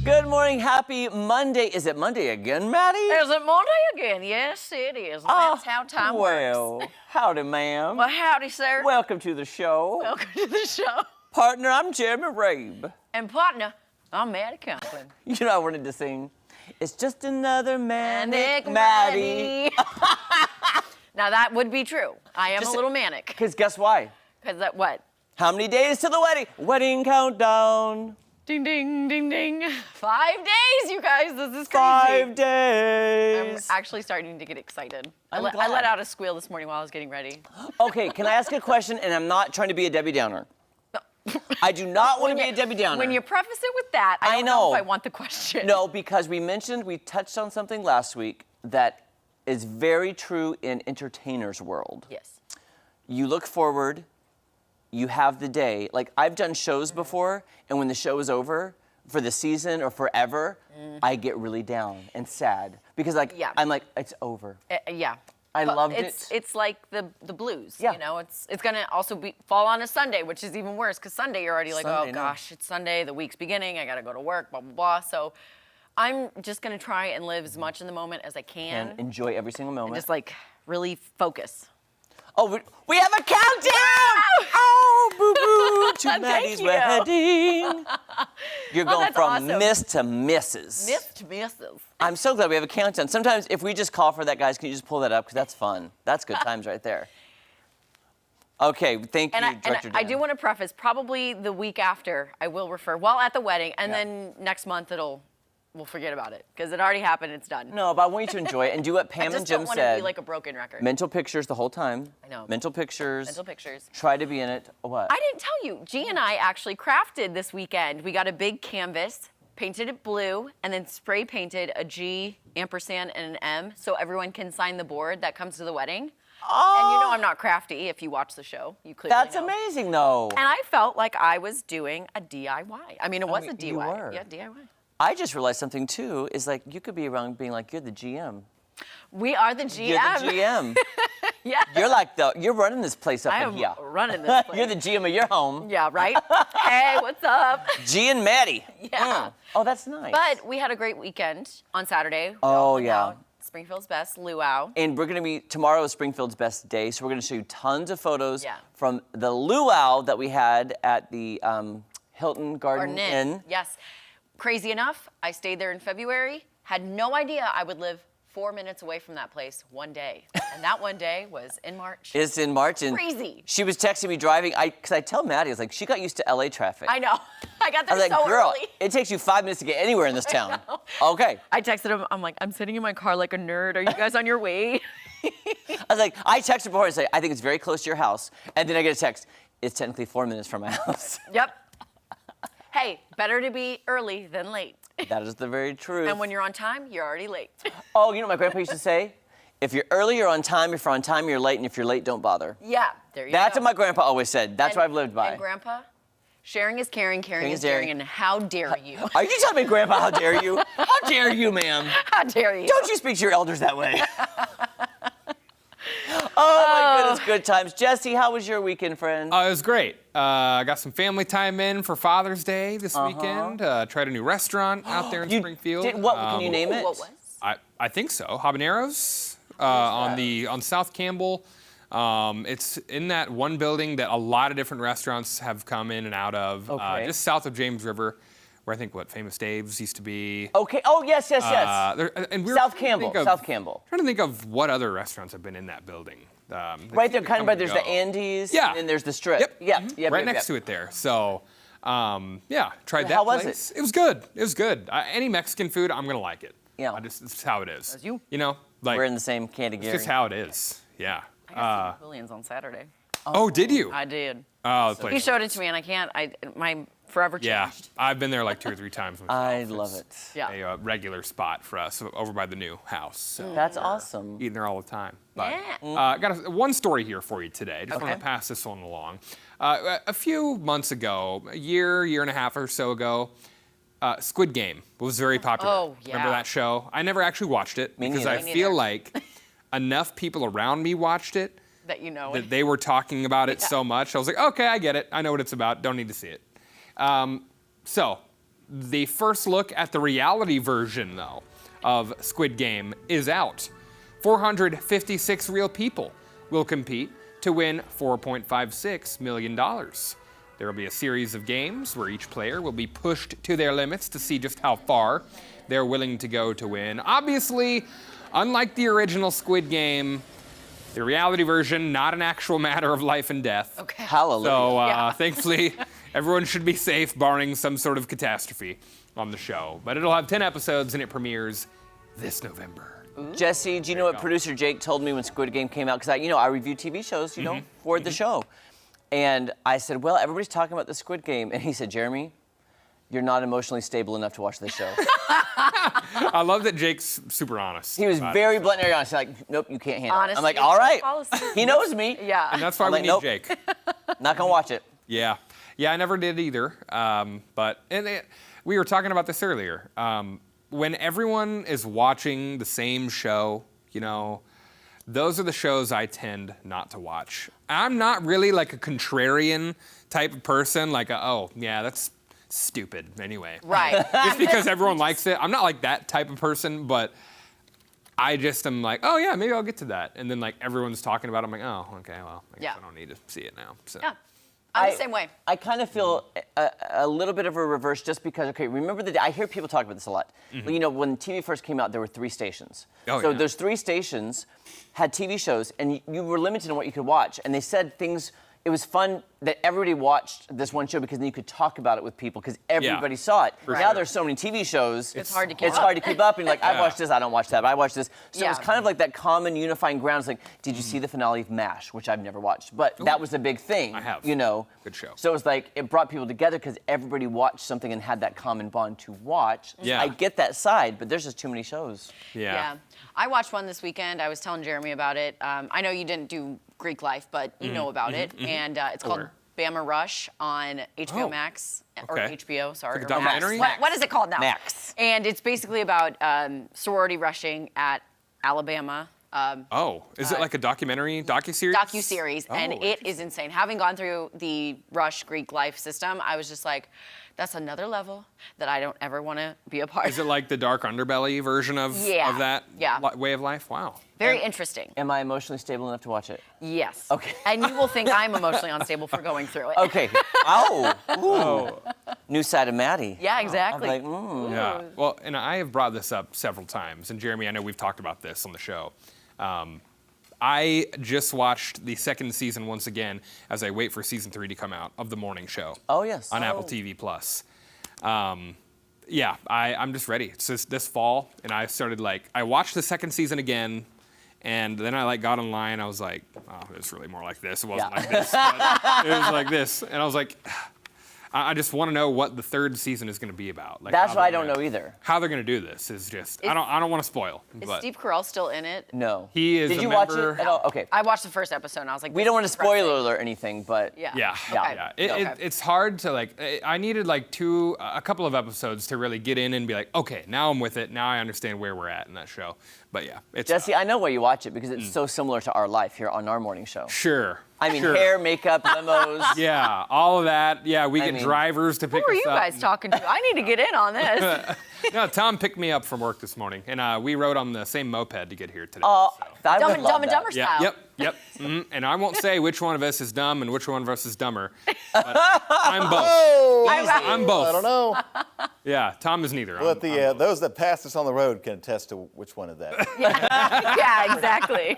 Good morning, happy Monday. Is it Monday again, Maddie? Is it Monday again? Yes, it is. That's how time well, works. Howdy, ma'am. Well, howdy, sir. Welcome to the show. Welcome to the show. Partner, I'm Jeremy Rabe. And partner, I'm Maddie Conklin. You know I wanted to sing, it's just another manic Maddie. Now, that would be true. I am a little manic. Because guess why? Because that what? How many days to the wedding? Wedding countdown. Ding, ding, ding, ding. 5 days, you guys. This is crazy. 5 days. I'm actually starting to get excited. I glad. let out a squeal this morning while I was getting ready. Okay, can I ask a question? And I'm not trying to be a Debbie Downer. I do not want to be a Debbie Downer. When you preface it with that, I don't know if I want the question. No, because we touched on something last week that is very true in entertainers' world. Yes. You look forward, you have the day. Like, I've done shows before, and when the show is over, for the season or forever, I get really down and sad. Because, I'm like, it's over. Yeah. I loved it. It's like the blues, Yeah. you know. It's gonna also fall on a Sunday, which is even worse because Sunday you're already like, Sunday, oh gosh, it's Sunday, the week's beginning, I gotta go to work, blah blah blah. So I'm just gonna try and live as much in the moment as I can. And enjoy every single moment. And just like really focus. Oh, we have a countdown! Oh, boo-boo, to Thank Maddie's you. wedding. You're going that's from awesome. miss to misses. Miss to misses. I'm so glad we have a countdown. Sometimes if we just call for that, guys, can you just pull that up? Because that's fun. That's good times right there. Okay, thank you, Director Dan. I do want to preface, probably the week after, I will refer while at the wedding, and then next month we'll forget about it because it already happened. It's done. No, but I want you to enjoy it and do what Pam and Jim I just don't want said. to be like a broken record. Mental pictures the whole time. I know. Mental pictures. Mental pictures. Try to be in it. What? I didn't tell you. G and I actually crafted this weekend. We got a big canvas, painted it blue, and then spray painted a G, ampersand, and an M so everyone can sign the board that comes to the wedding. Oh, And you know I'm not crafty if you watch the show. You clearly that's know. amazing, though. And I felt like I was doing a DIY. I mean, it was a DIY. you were. Yeah, DIY. I just realized something, too, is like you could be around being like, you're the GM. We are the GM. You're the GM. Yeah. You're like you're running this place up I in am here. running this place. You're the GM of your home. Yeah, right? Hey, what's up? G and Maddie. Yeah. Oh, that's nice. But we had a great weekend on Saturday. We Oh, all went yeah. out. Springfield's best, luau. And we're going to be, tomorrow is Springfield's best day, so we're going to show you tons of photos Yeah. from the luau that we had at the Hilton Garden Inn. Yes. Crazy enough, I stayed there in February, had no idea I would live 4 minutes away from that place one day. And that one day was in March. It's in March. And Crazy. she was texting me driving, because I tell Maddie, I was like, she got used to LA traffic. I know. I got I there was like, so girl, early. it takes you 5 minutes to get anywhere in this town. Okay. I texted him, I'm like, I'm sitting in my car like a nerd. Are you guys on your way? I was like, I texted before and say, I think it's very close to your house. And then I get a text, it's technically 4 minutes from my house. Yep. Hey, better to be early than late. That is the very truth. And when you're on time, you're already late. Oh, you know what my grandpa used to say? If you're early, you're on time. If you're on time, you're late. And if you're late, don't bother. Yeah, there you go. That's what my grandpa always said. That's what I've lived by. And Grandpa, sharing is caring, caring is is daring. daring, and how dare you? Are you telling me, Grandpa, how dare you? How dare you, ma'am? How dare you? Don't you speak to your elders that way. Oh, my goodness, good times. Jesse, how was your weekend, friend? It was great. I got some family time in for Father's Day this weekend. Tried a new restaurant out there in Springfield. Can you name it? What was? I think so. Habaneros on South Campbell. It's in that one building that a lot of different restaurants have come in and out of. Okay. Just south of James River, where I think Famous Dave's used to be. Okay. Oh, yes. And South Campbell. South Campbell. Trying to think of what other restaurants have been in that building. Right there, kind of by there's the Andes. Yeah. And then there's the Strip. Yep. Yeah. Yep. Right next to it there. So, tried that How was place. it? It was good. It was good. Any Mexican food, I'm gonna like it. Yeah. It's how it is. As you. You know, like We're in the same category. it's just how it is. Yeah. I got Williams on Saturday. Oh, did you? I did. Oh, the place. He showed it to me, and I can't. My forever Yeah, changed. I've been there like 2 or 3 times. Myself. I love it. Yeah. A regular spot for us over by the new house. So That's awesome. eating there all the time. But, Yeah. got one story here for you today. Just want Okay. to pass this one along. A few months ago, a year and a half or so ago, Squid Game was very popular. Oh, yeah. Remember that show? I never actually watched it Me because neither. I Me feel neither. like enough people around me watched it That you know. that they were talking about it so much. I was like, okay, I get it. I know what it's about. Don't need to see it. So The first look at the reality version, though, of Squid Game is out. 456 real people will compete to win $4.56 million. There will be a series of games where each player will be pushed to their limits to see just how far they're willing to go to win. Obviously, unlike the original Squid Game, the reality version, not an actual matter of life and death. Okay. Hallelujah. So thankfully, everyone should be safe, barring some sort of catastrophe on the show. But it'll have 10 episodes, and it premieres this November. Jesse, do you know what producer Jake told me when Squid Game came out? Because I review TV shows, for the show. And I said, well, everybody's talking about the Squid Game. And he said, Jeremy, you're not emotionally stable enough to watch this show. I love that Jake's super honest. He was very blunt and honest. He's like, nope, you can't handle it. I'm like, Honesty all is right. policy. He knows me. Yeah. And that's why I'm we like, need nope. Jake. Not gonna watch it. Yeah. Yeah, I never did either. We were talking about this earlier. When everyone is watching the same show, those are the shows I tend not to watch. I'm not really like a contrarian type of person, like, oh, yeah, that's stupid anyway. Right. Just because everyone likes it. I'm not like that type of person, but I just am like, oh, yeah, maybe I'll get to that. And then, like, everyone's talking about it. I'm like, oh, okay, well, I guess I don't need to see it now. So. Yeah. I'm the same way. I kind of feel a little bit of a reverse just because, remember I hear people talk about this a lot. Well, when TV first came out, there were 3 stations. Oh, so yeah. those 3 stations had TV shows, and you were limited in what you could watch. And they said things, it was fun that everybody watched this one show because then you could talk about it with people because everybody saw it. For Now sure. there's so many TV shows. It's hard to keep It's up. hard to keep up. And you're like, I watched this, I don't watch that, but I watched this. So it was Yeah. kind of like that common unifying ground. It's like, did you see the finale of MASH, which I've never watched? But that was a big thing. I have. Good show. So it was like, it brought people together because everybody watched something and had that common bond to watch. Yeah. I get that side, but there's just too many shows. Yeah. I watched one this weekend. I was telling Jeremy about it. I know you didn't do Greek Life, but you know about it. And it's called Where? Bama Rush on HBO Oh, Max. Or okay. HBO, sorry. Like a or Max. documentary? What is it called now? Max. And it's basically about sorority rushing at Alabama. Is it like a docuseries? Docu-series, and Oh, it is insane. Having gone through the Rush Greek Life system, I was just like, that's another level that I don't ever want to be a part of. Is it like the dark underbelly version of that way of life? Wow. Very interesting. Am I emotionally stable enough to watch it? Yes. Okay. And you will think I'm emotionally unstable for going through it. Okay. New side of Maddie. Yeah, exactly. I'm like, Yeah. Well, and I have brought this up several times, and Jeremy, I know we've talked about this on the show. I just watched the 2nd season once again as I wait for season 3 to come out of The Morning Show. Oh, yes. On Apple TV Plus. I'm just ready. It's just this fall, and I started I watched the 2nd season again, and then I got online. I was like, oh, it's really more like this. It wasn't like this. But it was like this, and I was like, I just want to know what the 3rd season is going to be about. That's how what I they're don't gonna- know either. How they're going to do this is just I don't want to spoil. Is But Steve Carell still in it? No. He is Did a you watch member- it at all? Okay. I watched the first episode and I was like, We don't want to spoiler alert or anything, but Yeah. Yeah, Okay. yeah. It's hard to I needed a couple of episodes to really get in and be like, okay, now I'm with it. Now I understand where we're at in that show. But yeah, it's Jesse, I know why you watch it because it's so similar to our life here on our morning show. sure. I mean, sure. hair, makeup, limos. Yeah, all of that. Yeah, we get mean, drivers to pick Who are us you up. guys talking to? I need to get in on this. No, Tom picked me up from work this morning, and we rode on the same moped to get here today. Oh, so. I Dumb would and love Dumb and that. Dumber style. Yep. And I won't say which one of us is dumb and which one of us is dumber. But I'm both. I'm both. I don't know. Yeah, Tom is neither. But I'm both. those that passed us on the road can attest to which one of that. Yeah, exactly.